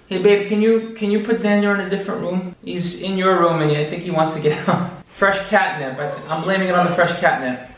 Hey babe, can you put Xander in a different room? He's in your room and I think he wants to get out. Fresh catnip. I'm blaming it on the fresh catnip.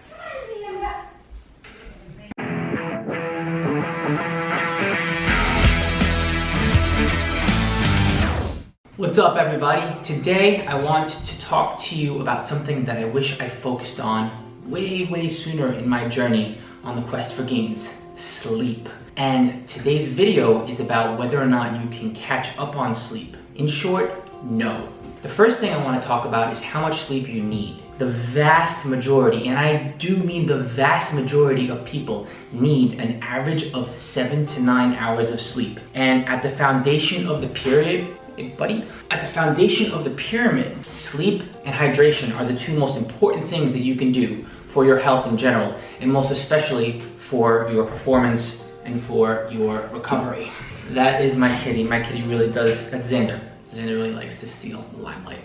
What's up everybody? Today I want to talk to you about something that I wish I focused on way sooner in my journey on the quest for gains: sleep. And today's video is about whether or not you can catch up on sleep. In short, no. The first thing I want to talk about is how much sleep you need. The vast majority, and I do mean the vast majority of people, need an average of 7 to 9 hours of sleep. And at the foundation of the pyramid, at the foundation of the pyramid, sleep and hydration are the two most important things that you can do for your health in general, and most especially for your performance and for your recovery. That is my kitty. My kitty really does. That's Xander. Xander really likes to steal the limelight.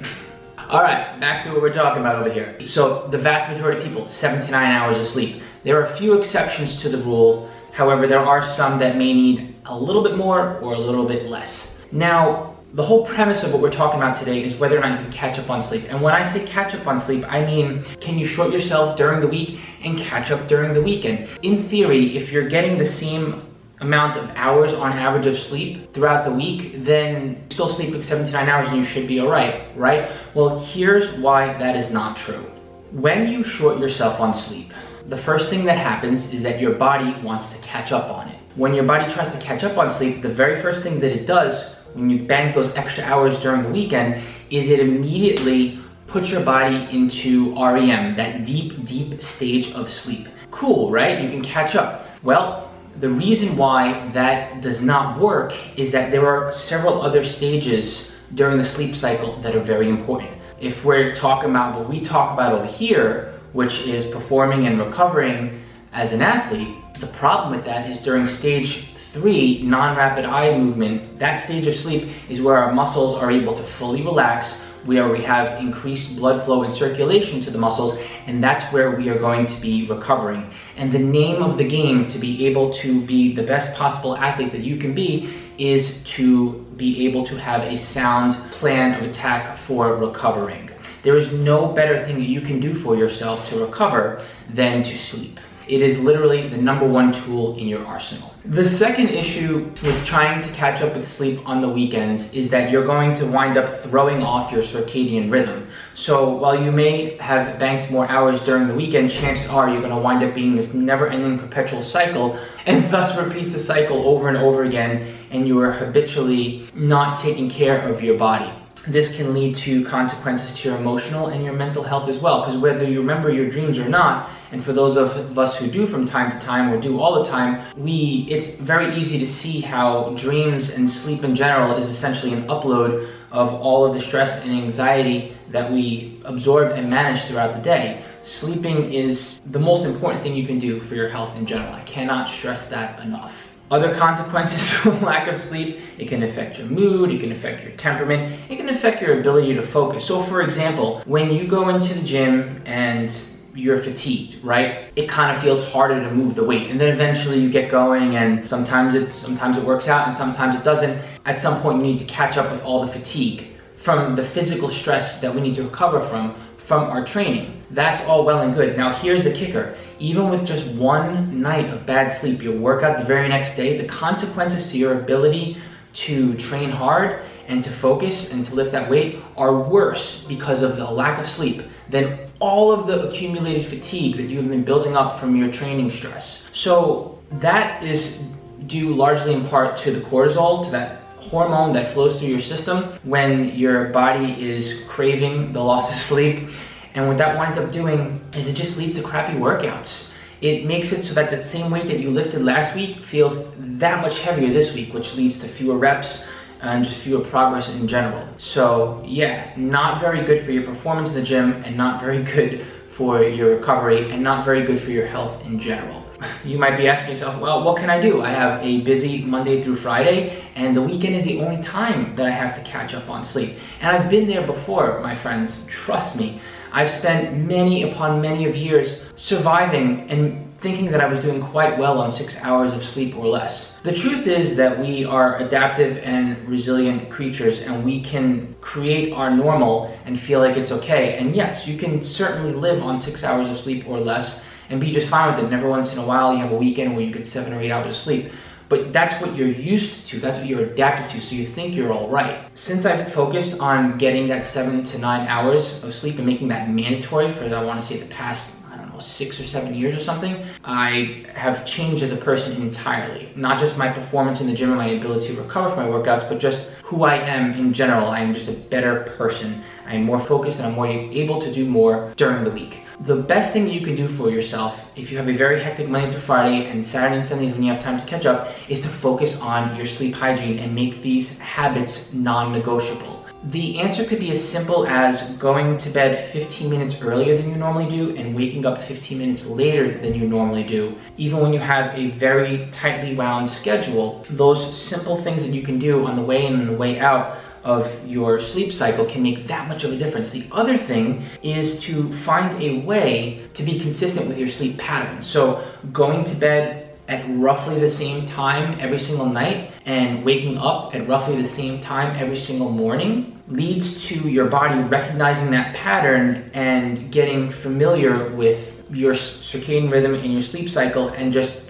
All right, back to what we're talking about over here. So the vast majority of people, 7 to 9 hours of sleep. There are a few exceptions to the rule. However, there are some that may need a little bit more or a little bit less. Now, the whole premise of what we're talking about today is whether or not you can catch up on sleep. And when I say catch up on sleep, I mean, can you short yourself during the week and catch up during the weekend? In theory, if you're getting the same amount of hours on average of sleep throughout the week, then you're still sleeping 7 to 9 hours and you should be all right, right? Well, here's why that is not true. When you short yourself on sleep, the first thing that happens is that your body wants to catch up on it. When your body tries to catch up on sleep, the very first thing that it does when you bank those extra hours during the weekend is it immediately puts your body into REM, that deep stage of sleep. Cool, right? You can catch up. Well, the reason why that does not work is that there are several other stages during the sleep cycle that are very important. If we're talking about what we talk about over here, which is performing and recovering as an athlete, the problem with that is during stage 3, non-rapid eye movement, that stage of sleep is where our muscles are able to fully relax, where we have increased blood flow and circulation to the muscles, and that's where we are going to be recovering. And the name of the game to be able to be the best possible athlete that you can be is to be able to have a sound plan of attack for recovering. There is no better thing that you can do for yourself to recover than to sleep. It is literally the #1 tool in your arsenal. The second issue with trying to catch up with sleep on the weekends is that you're going to wind up throwing off your circadian rhythm. So while you may have banked more hours during the weekend, chances are you're going to wind up being this never-ending perpetual cycle, and thus repeats the cycle over and over again, and you are habitually not taking care of your body. This can lead to consequences to your emotional and your mental health as well, because whether you remember your dreams or not, and for those of us who do from time to time or do all the time, it's very easy to see how dreams and sleep in general is essentially an upload of all of the stress and anxiety that we absorb and manage throughout the day. Sleeping is the most important thing you can do for your health in general. I cannot stress that enough. Other consequences of lack of sleep: it can affect your mood, it can affect your temperament, it can affect your ability to focus. So for example, when you go into the gym and you're fatigued, right? It kind of feels harder to move the weight, and then eventually you get going, and sometimes it works out and sometimes it doesn't. At some point you need to catch up with all the fatigue from the physical stress that we need to recover from our training. That's all well and good. Now here's the kicker. Even with just one night of bad sleep, your workout the very next day, the consequences to your ability to train hard and to focus and to lift that weight are worse because of the lack of sleep than all of the accumulated fatigue that you've been building up from your training stress. So that is due largely in part to the cortisol, to that hormone that flows through your system when your body is craving the loss of sleep. And what that winds up doing is it just leads to crappy workouts. It makes it so that that same weight that you lifted last week feels that much heavier this week, which leads to fewer reps and just fewer progress in general. So yeah, not very good for your performance in the gym, and not very good for your recovery, and not very good for your health in general. You might be asking yourself, well, what can I do? I have a busy Monday through Friday, and the weekend is the only time that I have to catch up on sleep. And I've been there before, my friends, trust me. I've spent many upon many of years surviving and thinking that I was doing quite well on 6 hours of sleep or less. The truth is that we are adaptive and resilient creatures, and we can create our normal and feel like it's okay. And yes, you can certainly live on 6 hours of sleep or less and be just fine with it. And every once in a while you have a weekend where you get 7 or 8 hours of sleep. But that's what you're used to, that's what you're adapted to, so you think you're all right. Since I've focused on getting that 7 to 9 hours of sleep and making that mandatory for, I want to say, the past 6 or 7 years or something, I have changed as a person entirely. Not just my performance in the gym and my ability to recover from my workouts, but just who I am in general. I am just a better person. I am more focused and I'm more able to do more during the week. The best thing you can do for yourself, if you have a very hectic Monday through Friday and Saturday and Sunday when you have time to catch up, is to focus on your sleep hygiene and make these habits non-negotiable. The answer could be as simple as going to bed 15 minutes earlier than you normally do and waking up 15 minutes later than you normally do. Even when you have a very tightly wound schedule, those simple things that you can do on the way in and the way out of your sleep cycle can make that much of a difference. The other thing is to find a way to be consistent with your sleep pattern. So going to bed at roughly the same time every single night and waking up at roughly the same time every single morning leads to your body recognizing that pattern and getting familiar with your circadian rhythm and your sleep cycle and just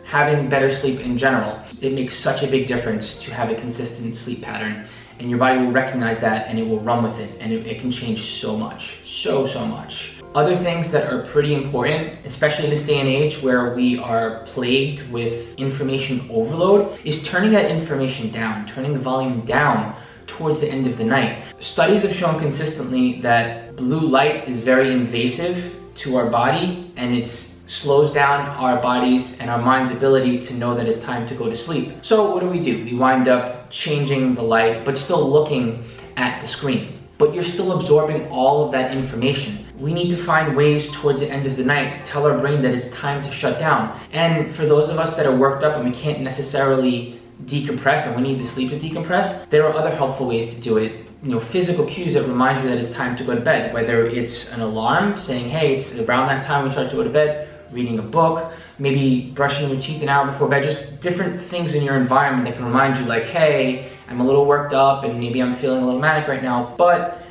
having better sleep in general. It makes such a big difference to have a consistent sleep pattern, and your body will recognize that and it will run with it, and it can change so much, so much. Other things that are pretty important, especially in this day and age where we are plagued with information overload, is turning that information down, turning the volume down towards the end of the night. Studies have shown consistently that blue light is very invasive to our body, and it slows down our bodies and our mind's ability to know that it's time to go to sleep. So what do? We wind up changing the light, but still looking at the screen. But you're still absorbing all of that information. We need to find ways towards the end of the night to tell our brain that it's time to shut down. And for those of us that are worked up and we can't necessarily decompress and we need the sleep to decompress, there are other helpful ways to do it. Physical cues that remind you that it's time to go to bed, whether it's an alarm saying, hey, it's around that time we start to go to bed, reading a book, maybe brushing your teeth an hour before bed, just different things in your environment that can remind you like, hey, I'm a little worked up and maybe I'm feeling a little manic right now, but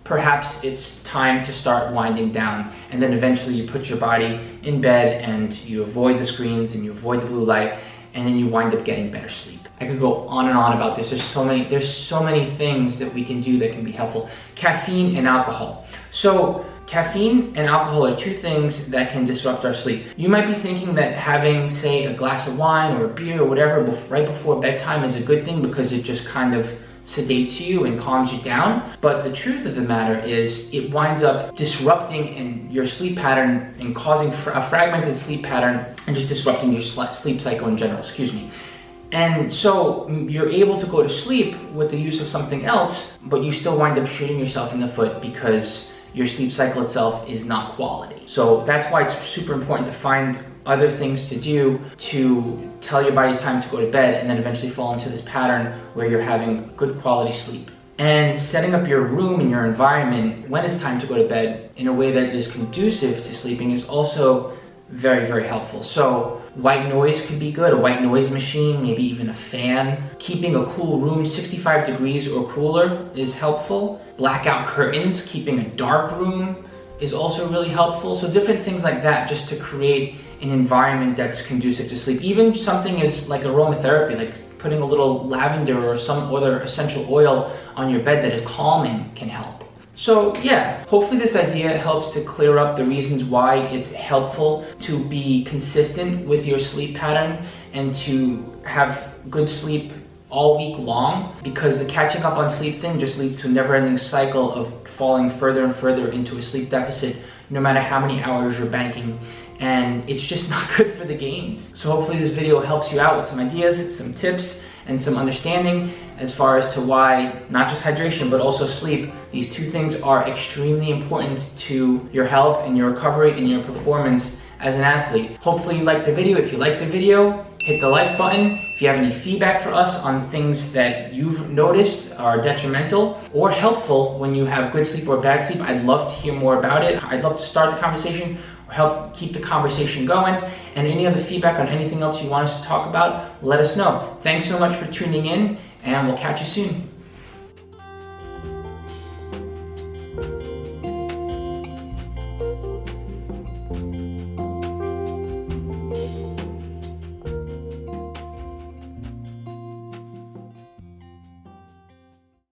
perhaps it's time to start winding down. And then eventually you put your body in bed and you avoid the screens and you avoid the blue light, and then you wind up getting better sleep. I could go on and on about this. There's so many things that we can do that can be helpful. Caffeine and alcohol. So caffeine and alcohol are two things that can disrupt our sleep. You might be thinking that having, say, a glass of wine or a beer or whatever right before bedtime is a good thing because it just kind of sedates you and calms you down. But the truth of the matter is it winds up disrupting in your sleep pattern and causing a fragmented sleep pattern and just disrupting your sleep cycle in general, And so you're able to go to sleep with the use of something else, but you still wind up shooting yourself in the foot because your sleep cycle itself is not quality. So that's why it's super important to find other things to do to tell your body it's time to go to bed, and then eventually fall into this pattern where you're having good quality sleep. And setting up your room and your environment when it's time to go to bed in a way that is conducive to sleeping is also very, very helpful. So white noise could be good, a white noise machine, maybe even a fan. Keeping a cool room 65 degrees or cooler is helpful. Blackout curtains, keeping a dark room is also really helpful. So different things like that just to create an environment that's conducive to sleep. Even something as like aromatherapy, like putting a little lavender or some other essential oil on your bed that is calming can help. So yeah, hopefully this idea helps to clear up the reasons why it's helpful to be consistent with your sleep pattern and to have good sleep all week long, because the catching up on sleep thing just leads to a never-ending cycle of falling further and further into a sleep deficit no matter how many hours you're banking, and it's just not good for the gains. So hopefully this video helps you out with some ideas, some tips, and some understanding as far as to why not just hydration but also sleep, these two things are extremely important to your health and your recovery and your performance as an athlete. Hopefully you liked the video. If you liked the video, hit the like button. If you have any feedback for us on things that you've noticed are detrimental or helpful when you have good sleep or bad sleep, I'd love to hear more about it. I'd love to start the conversation or help keep the conversation going. And any other feedback on anything else you want us to talk about, let us know. Thanks so much for tuning in, and we'll catch you soon.